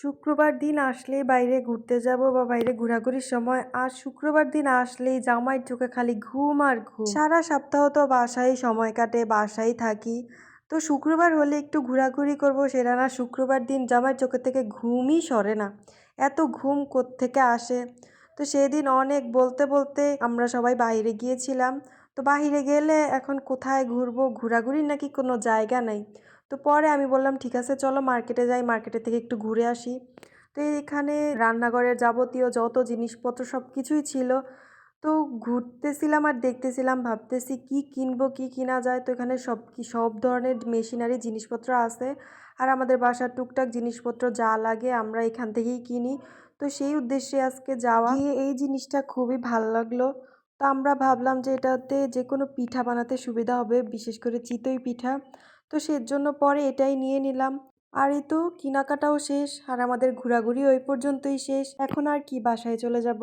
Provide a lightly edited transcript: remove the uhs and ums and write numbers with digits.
শুক্রবার দিন আসলেই বাইরে ঘুরতে যাব বা বাইরে ঘোরাঘুরির সময়, আর শুক্রবার দিন আসলেই জামাইয়ের চোখে খালি ঘুম আর ঘুম। সারা সপ্তাহ তো বাসায় সময় কাটে, বাসায় থাকি। তো শুক্রবার হলে একটু ঘোরাঘুরি করব, সেটা না, শুক্রবার দিন জামাইয়ের চোখের থেকে ঘুমই সরে না। এত ঘুম কোত্থেকে আসে। তো সেদিন অনেক বলতে বলতে আমরা সবাই বাইরে গিয়েছিলাম। তো বাইরে গেলে এখন কোথায় ঘুরবো, ঘোরাঘুরির নাকি কোনো জায়গা নাই। তো পরে আমি বললাম ঠিক আছে চলো মার্কেটে যাই, মার্কেটে থেকে একটু ঘুরে আসি। তো এখানে রান্নাঘরের যাবতীয় যত জিনিসপত্র সব কিছুই ছিল। তো ঘুরতেছিলাম আর দেখতেছিলাম, ভাবতেছি কি কিনবো কি কিনা যায়। তো এখানে সব ধরনের মেশিনারি জিনিসপত্র আছে। আর আমাদের বাসার টুকটাক জিনিসপত্র যা লাগে আমরা এখান থেকেই কিনি। তো সেই উদ্দেশ্যে আজকে যাওয়া, গিয়ে এই জিনিসটা খুবই ভালো লাগলো। তো আমরা ভাবলাম যে এটাতে যে কোনো পিঠা বানাতে সুবিধা হবে, বিশেষ করে চিতই পিঠা। তো সেজন্য পরে এটাই নিয়ে নিলাম। আর এই তো কেনাকাটাও শেষ, আর আমাদের ঘোরাঘুরি ওই পর্যন্তই শেষ। এখন আর কি, বাসায় চলে যাব।